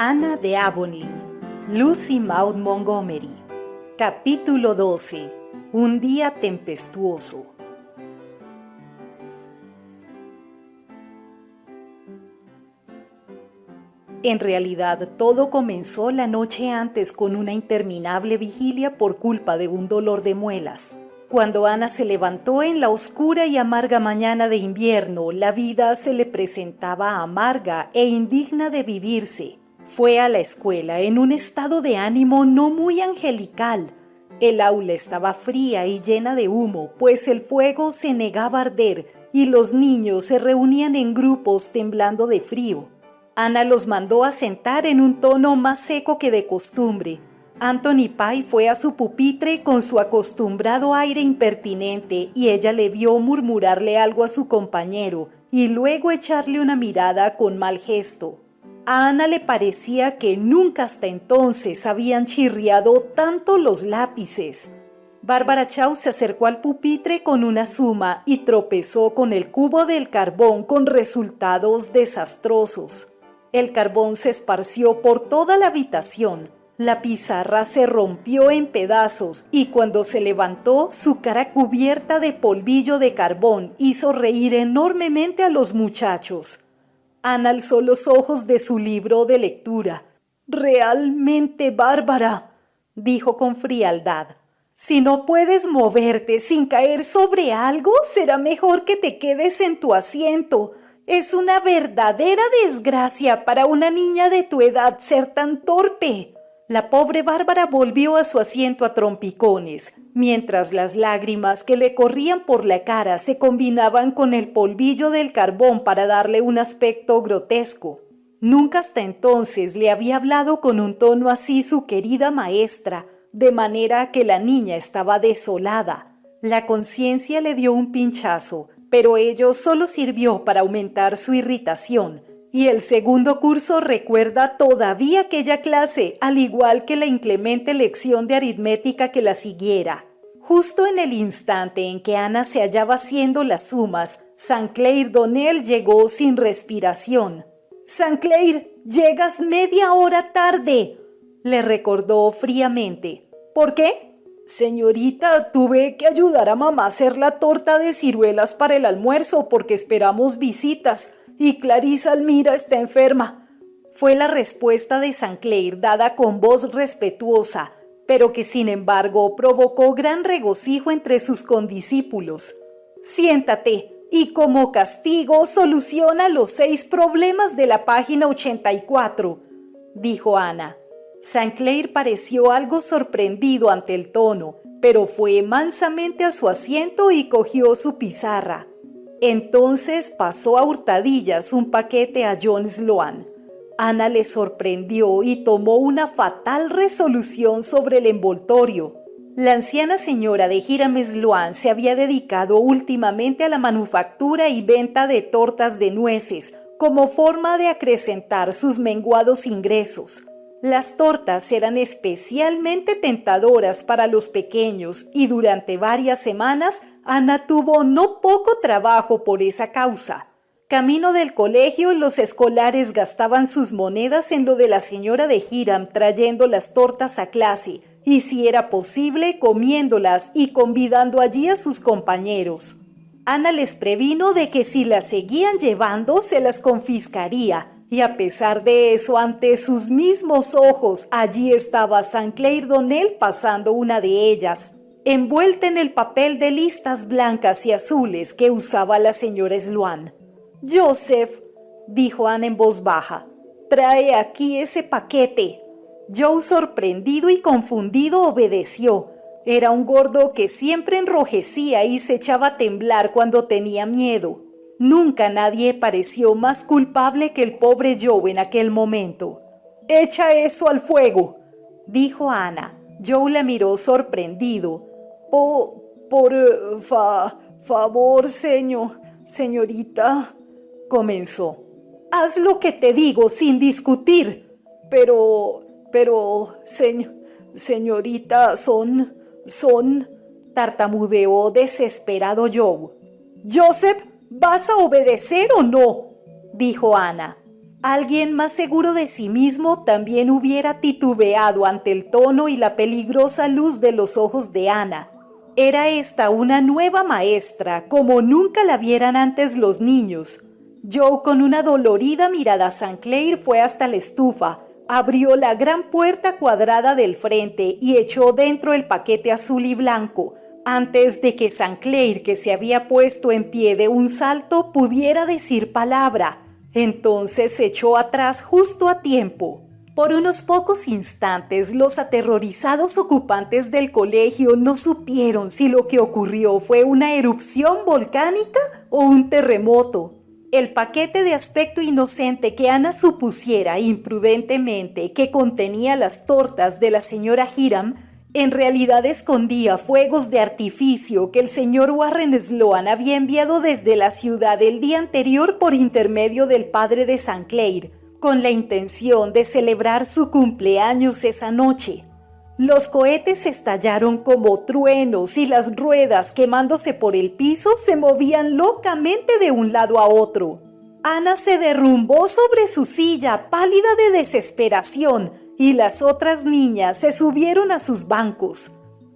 Ana de Avonlea, Lucy Maud Montgomery. Capítulo 12. Un día tempestuoso. En realidad, todo comenzó la noche antes con una interminable vigilia por culpa de un dolor de muelas. Cuando Ana se levantó en la oscura y amarga mañana de invierno, la vida se le presentaba amarga e indigna de vivirse. Fue a la escuela en un estado de ánimo no muy angelical. El aula estaba fría y llena de humo, pues el fuego se negaba a arder y los niños se reunían en grupos temblando de frío. Ana los mandó a sentar en un tono más seco que de costumbre. Anthony Pye fue a su pupitre con su acostumbrado aire impertinente y ella le vio murmurarle algo a su compañero y luego echarle una mirada con mal gesto. A Ana le parecía que nunca hasta entonces habían chirriado tanto los lápices. Bárbara Shaw se acercó al pupitre con una suma y tropezó con el cubo del carbón con resultados desastrosos. El carbón se esparció por toda la habitación. La pizarra se rompió en pedazos y cuando se levantó, su cara cubierta de polvillo de carbón hizo reír enormemente a los muchachos. Ana alzó los ojos de su libro de lectura. «Realmente, Bárbara», dijo con frialdad. «Si no puedes moverte sin caer sobre algo, será mejor que te quedes en tu asiento. Es una verdadera desgracia para una niña de tu edad ser tan torpe». La pobre Bárbara volvió a su asiento a trompicones, mientras las lágrimas que le corrían por la cara se combinaban con el polvillo del carbón para darle un aspecto grotesco. Nunca hasta entonces le había hablado con un tono así su querida maestra, de manera que la niña estaba desolada. La conciencia le dio un pinchazo, pero ello solo sirvió para aumentar su irritación. Y el segundo curso recuerda todavía aquella clase, al igual que la inclemente lección de aritmética que la siguiera. Justo en el instante en que Ana se hallaba haciendo las sumas, St. Clair Donnell llegó sin respiración. «St. Clair, llegas media hora tarde», le recordó fríamente. «¿Por qué?» «Señorita, tuve que ayudar a mamá a hacer la torta de ciruelas para el almuerzo porque esperamos visitas. Y Clarisa Almira está enferma», fue la respuesta de St. Clair dada con voz respetuosa, pero que sin embargo provocó gran regocijo entre sus condiscípulos. «Siéntate y como castigo soluciona los 6 problemas de la página 84», dijo Ana. St. Clair pareció algo sorprendido ante el tono, pero fue mansamente a su asiento y cogió su pizarra. Entonces pasó a hurtadillas un paquete a John Sloan. Ana le sorprendió y tomó una fatal resolución sobre el envoltorio. La anciana señora de Hiram Sloan se había dedicado últimamente a la manufactura y venta de tortas de nueces como forma de acrecentar sus menguados ingresos. Las tortas eran especialmente tentadoras para los pequeños y durante varias semanas Ana tuvo no poco trabajo por esa causa. Camino del colegio, los escolares gastaban sus monedas en lo de la señora de Hiram trayendo las tortas a clase y, si era posible, comiéndolas y convidando allí a sus compañeros. Ana les previno de que si las seguían llevando se las confiscaría. Y a pesar de eso, ante sus mismos ojos, allí estaba St. Clair Donnell pasando una de ellas, envuelta en el papel de listas blancas y azules que usaba la señora Sloan. «Joseph», dijo Ana en voz baja, «trae aquí ese paquete». Joe, sorprendido y confundido, obedeció. Era un gordo que siempre enrojecía y se echaba a temblar cuando tenía miedo. Nunca nadie pareció más culpable que el pobre Joe en aquel momento. «Echa eso al fuego», dijo Ana. Joe la miró sorprendido. Por favor, señorita», comenzó. «Haz lo que te digo sin discutir». Pero, señorita, son, tartamudeó desesperado Joe. «Joseph, ¿vas a obedecer o no?», dijo Ana. Alguien más seguro de sí mismo también hubiera titubeado ante el tono y la peligrosa luz de los ojos de Ana. Era esta una nueva maestra, como nunca la vieran antes los niños. Joe, con una dolorida mirada a St. Clair, fue hasta la estufa, abrió la gran puerta cuadrada del frente y echó dentro el paquete azul y blanco, antes de que St. Clair, que se había puesto en pie de un salto, pudiera decir palabra. Entonces se echó atrás justo a tiempo. Por unos pocos instantes, los aterrorizados ocupantes del colegio no supieron si lo que ocurrió fue una erupción volcánica o un terremoto. El paquete de aspecto inocente que Ana supusiera imprudentemente que contenía las tortas de la señora Hiram, en realidad escondía fuegos de artificio que el señor Warren Sloan había enviado desde la ciudad el día anterior por intermedio del padre de St. Clair, con la intención de celebrar su cumpleaños esa noche. Los cohetes estallaron como truenos y las ruedas, quemándose por el piso, se movían locamente de un lado a otro. Ana se derrumbó sobre su silla, pálida de desesperación, y las otras niñas se subieron a sus bancos.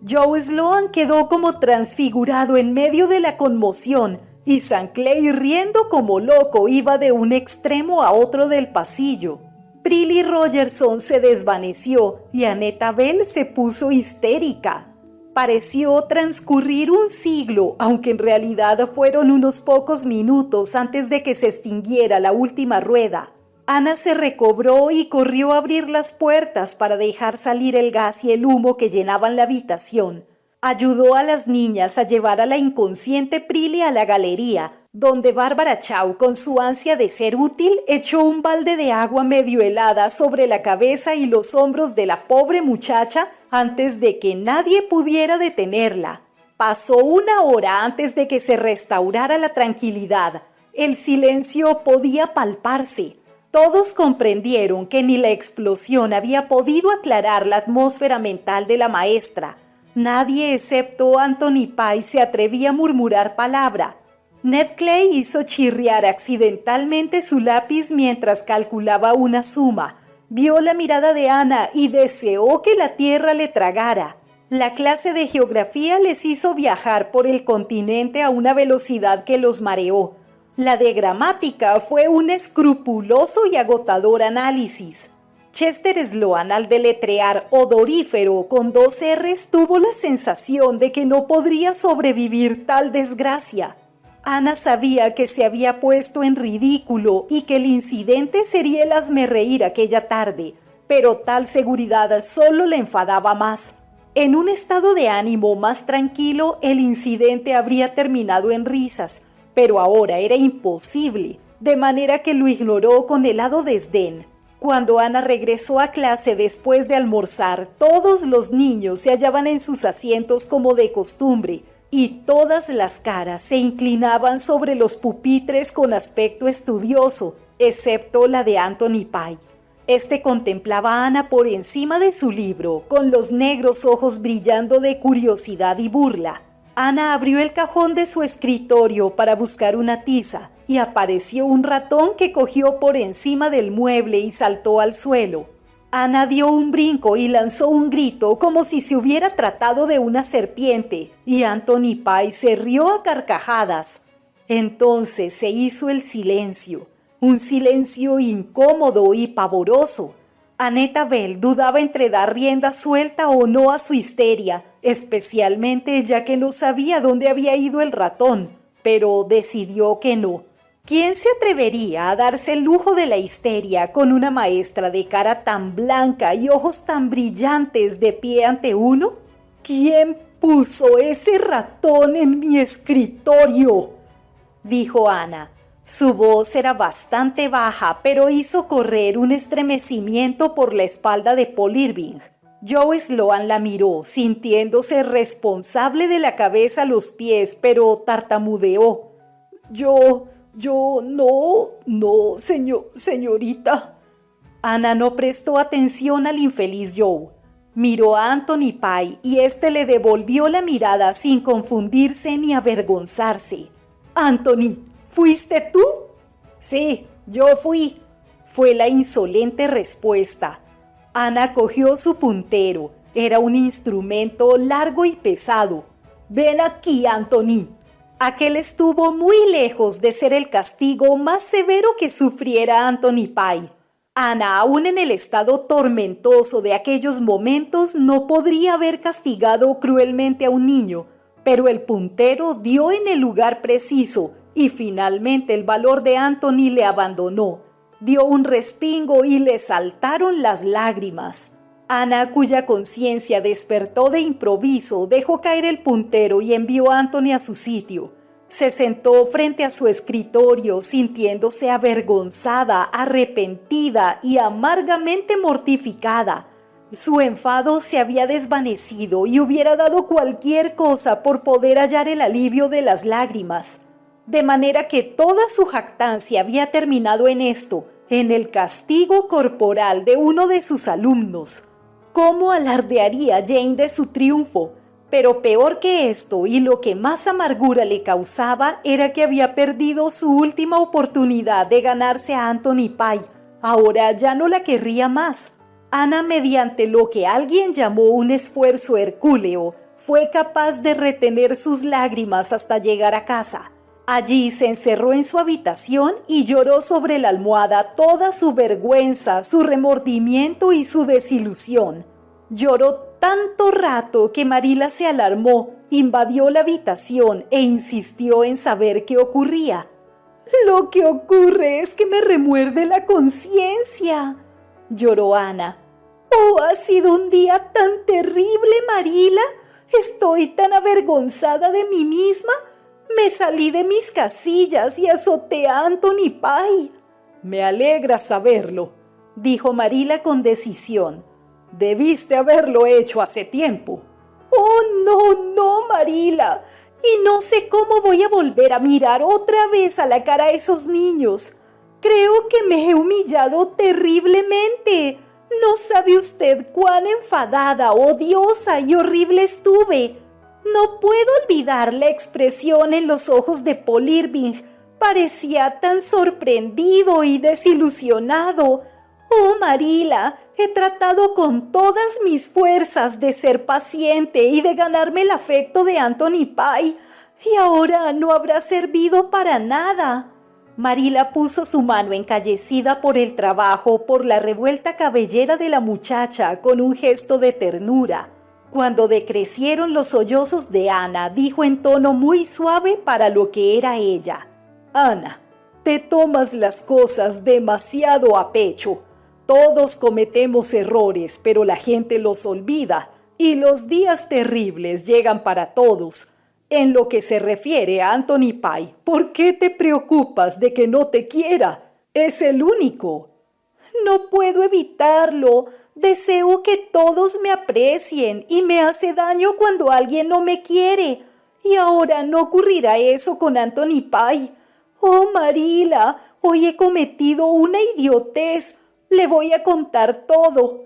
Joe Sloan quedó como transfigurado en medio de la conmoción, y St. Clair, riendo como loco, iba de un extremo a otro del pasillo. Prilly Rogerson se desvaneció y Annetta Bell se puso histérica. Pareció transcurrir un siglo, aunque en realidad fueron unos pocos minutos antes de que se extinguiera la última rueda. Ana se recobró y corrió a abrir las puertas para dejar salir el gas y el humo que llenaban la habitación. Ayudó a las niñas a llevar a la inconsciente Prilly a la galería, donde Bárbara Shaw, con su ansia de ser útil, echó un balde de agua medio helada sobre la cabeza y los hombros de la pobre muchacha antes de que nadie pudiera detenerla. Pasó una hora antes de que se restaurara la tranquilidad. El silencio podía palparse. Todos comprendieron que ni la explosión había podido aclarar la atmósfera mental de la maestra. Nadie excepto Anthony Pye se atrevía a murmurar palabra. Ned Clay hizo chirriar accidentalmente su lápiz mientras calculaba una suma. Vio la mirada de Ana y deseó que la tierra le tragara. La clase de geografía les hizo viajar por el continente a una velocidad que los mareó. La de gramática fue un escrupuloso y agotador análisis. Chester Sloan, al deletrear odorífero con 2 R's, tuvo la sensación de que no podría sobrevivir tal desgracia. Ana sabía que se había puesto en ridículo y que el incidente sería el hazmerreír aquella tarde, pero tal seguridad solo le enfadaba más. En un estado de ánimo más tranquilo, el incidente habría terminado en risas, pero ahora era imposible, de manera que lo ignoró con helado desdén. Cuando Ana regresó a clase después de almorzar, todos los niños se hallaban en sus asientos como de costumbre, y todas las caras se inclinaban sobre los pupitres con aspecto estudioso, excepto la de Anthony Pye. Este contemplaba a Ana por encima de su libro, con los negros ojos brillando de curiosidad y burla. Ana abrió el cajón de su escritorio para buscar una tiza, y apareció un ratón que cogió por encima del mueble y saltó al suelo. Ana dio un brinco y lanzó un grito como si se hubiera tratado de una serpiente, y Anthony Pye se rió a carcajadas. Entonces se hizo el silencio, un silencio incómodo y pavoroso. Annetta Bell dudaba entre dar rienda suelta o no a su histeria, especialmente ya que no sabía dónde había ido el ratón, pero decidió que no. ¿Quién se atrevería a darse el lujo de la histeria con una maestra de cara tan blanca y ojos tan brillantes de pie ante uno? ¿Quién puso ese ratón en mi escritorio?, dijo Ana. Su voz era bastante baja, pero hizo correr un estremecimiento por la espalda de Paul Irving. Joe Sloan la miró, sintiéndose responsable de la cabeza a los pies, pero tartamudeó. No, señorita. Ana no prestó atención al infeliz Joe. Miró a Anthony Pye y éste le devolvió la mirada sin confundirse ni avergonzarse. Anthony, ¿fuiste tú? Sí, yo fui. fue la insolente respuesta. Ana cogió su puntero. Era un instrumento largo y pesado. «Ven aquí, Anthony». Aquel estuvo muy lejos de ser el castigo más severo que sufriera Anthony Pye. Ana, aún en el estado tormentoso de aquellos momentos, no podría haber castigado cruelmente a un niño, pero el puntero dio en el lugar preciso y finalmente el valor de Anthony le abandonó. Dio un respingo y le saltaron las lágrimas. Ana, cuya conciencia despertó de improviso, dejó caer el puntero y envió a Anthony a su sitio. Se sentó frente a su escritorio, sintiéndose avergonzada, arrepentida y amargamente mortificada. Su enfado se había desvanecido y hubiera dado cualquier cosa por poder hallar el alivio de las lágrimas. De manera que toda su jactancia había terminado en esto, en el castigo corporal de uno de sus alumnos. ¿Cómo alardearía Jane de su triunfo? Pero peor que esto, y lo que más amargura le causaba, era que había perdido su última oportunidad de ganarse a Anthony Pye. Ahora ya no la querría más. Ana, mediante lo que alguien llamó un esfuerzo hercúleo, fue capaz de retener sus lágrimas hasta llegar a casa. Allí se encerró en su habitación y lloró sobre la almohada toda su vergüenza, su remordimiento y su desilusión. Lloró tanto rato que Marila se alarmó, invadió la habitación e insistió en saber qué ocurría. «Lo que ocurre es que me remuerde la conciencia», lloró Ana. «Oh, ha sido un día tan terrible, Marila. Estoy tan avergonzada de mí misma. Me salí de mis casillas y azoté a Anthony Pye». «Me alegra saberlo», dijo Marila con decisión. «Debiste haberlo hecho hace tiempo». «Oh, no, Marila. Y no sé cómo voy a volver a mirar otra vez a la cara a esos niños. Creo que me he humillado terriblemente. No sabe usted cuán enfadada, odiosa y horrible estuve. No puedo olvidar la expresión en los ojos de Paul Irving. Parecía tan sorprendido y desilusionado. Oh, Marila, he tratado con todas mis fuerzas de ser paciente y de ganarme el afecto de Anthony Pye, y ahora no habrá servido para nada». Marila puso su mano encallecida por el trabajo por la revuelta cabellera de la muchacha con un gesto de ternura. Cuando decrecieron los sollozos de Ana, dijo en tono muy suave para lo que era ella: «Ana, te tomas las cosas demasiado a pecho. Todos cometemos errores, pero la gente los olvida, y los días terribles llegan para todos. En lo que se refiere a Anthony Pye, ¿por qué te preocupas de que no te quiera? Es el único». «No puedo evitarlo. Deseo que todos me aprecien y me hace daño cuando alguien no me quiere. Y ahora no ocurrirá eso con Anthony Pye. Oh, Marila, hoy he cometido una idiotez. Le voy a contar todo».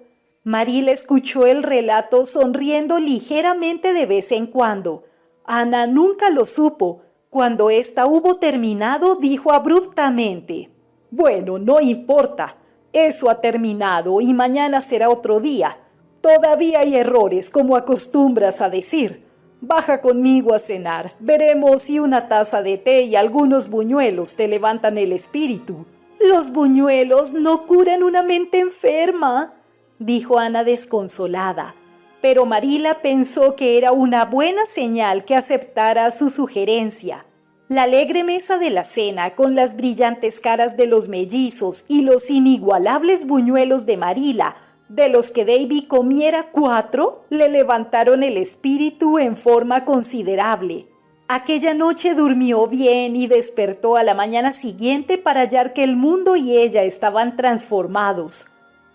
Marila escuchó el relato sonriendo ligeramente de vez en cuando. Ana nunca lo supo. Cuando ésta hubo terminado, dijo abruptamente: «Bueno, no importa. Eso ha terminado y mañana será otro día. Todavía hay errores, como acostumbras a decir. Baja conmigo a cenar. Veremos si una taza de té y algunos buñuelos te levantan el espíritu». «Los buñuelos no curan una mente enferma», dijo Ana desconsolada. Pero Marila pensó que era una buena señal que aceptara su sugerencia. La alegre mesa de la cena, con las brillantes caras de los mellizos y los inigualables buñuelos de Marila, de los que Davy comiera 4, le levantaron el espíritu en forma considerable. Aquella noche durmió bien y despertó a la mañana siguiente para hallar que el mundo y ella estaban transformados.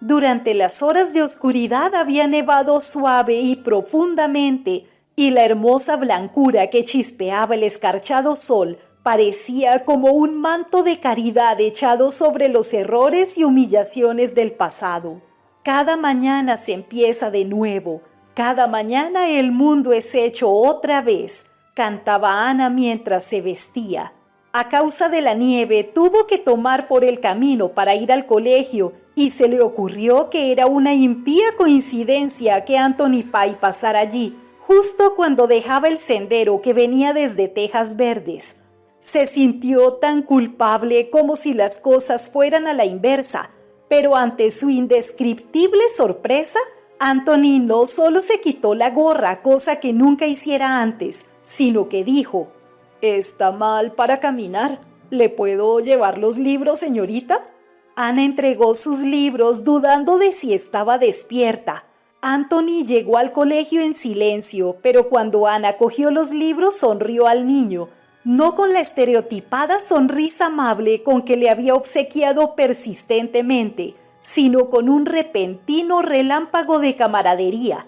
Durante las horas de oscuridad había nevado suave y profundamente, y la hermosa blancura que chispeaba el escarchado sol parecía como un manto de caridad echado sobre los errores y humillaciones del pasado. Cada mañana se empieza de nuevo, cada mañana el mundo es hecho otra vez, cantaba Ana mientras se vestía. A causa de la nieve, tuvo que tomar por el camino para ir al colegio y se le ocurrió que era una impía coincidencia que Anthony Pye pasara allí, justo cuando dejaba el sendero que venía desde Tejas Verdes. Se sintió tan culpable como si las cosas fueran a la inversa, pero ante su indescriptible sorpresa, Anthony no solo se quitó la gorra, cosa que nunca hiciera antes, sino que dijo: «¿Está mal para caminar? ¿Le puedo llevar los libros, señorita?». Ana entregó sus libros dudando de si estaba despierta. Anthony llegó al colegio en silencio, pero cuando Ana cogió los libros sonrió al niño, no con la estereotipada sonrisa amable con que le había obsequiado persistentemente, sino con un repentino relámpago de camaradería.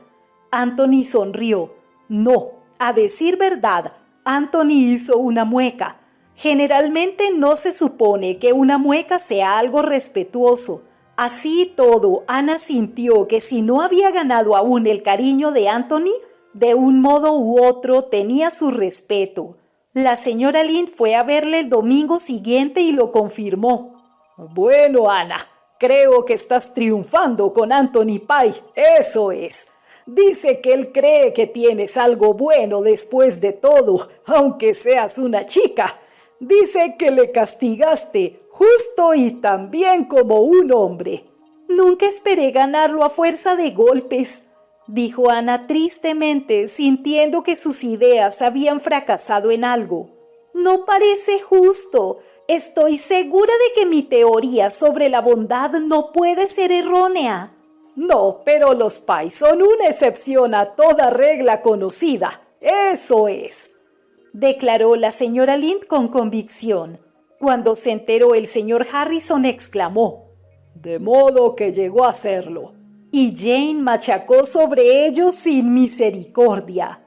Anthony sonrió. No, a decir verdad, Anthony hizo una mueca. Generalmente no se supone que una mueca sea algo respetuoso. Así y todo, Ana sintió que si no había ganado aún el cariño de Anthony, de un modo u otro tenía su respeto. La señora Lynn fue a verle el domingo siguiente y lo confirmó. «Bueno, Ana, creo que estás triunfando con Anthony Pye, eso es. Dice que él cree que tienes algo bueno después de todo, aunque seas una chica. Dice que le castigaste justo y tan bien como un hombre». «Nunca esperé ganarlo a fuerza de golpes», dijo Ana tristemente, sintiendo que sus ideas habían fracasado en algo. «No parece justo. Estoy segura de que mi teoría sobre la bondad no puede ser errónea». «No, pero los Pye son una excepción a toda regla conocida. Eso es», declaró la señora Lind con convicción. Cuando se enteró, el señor Harrison exclamó: «De modo que llegó a hacerlo». Y Jane machacó sobre ello sin misericordia.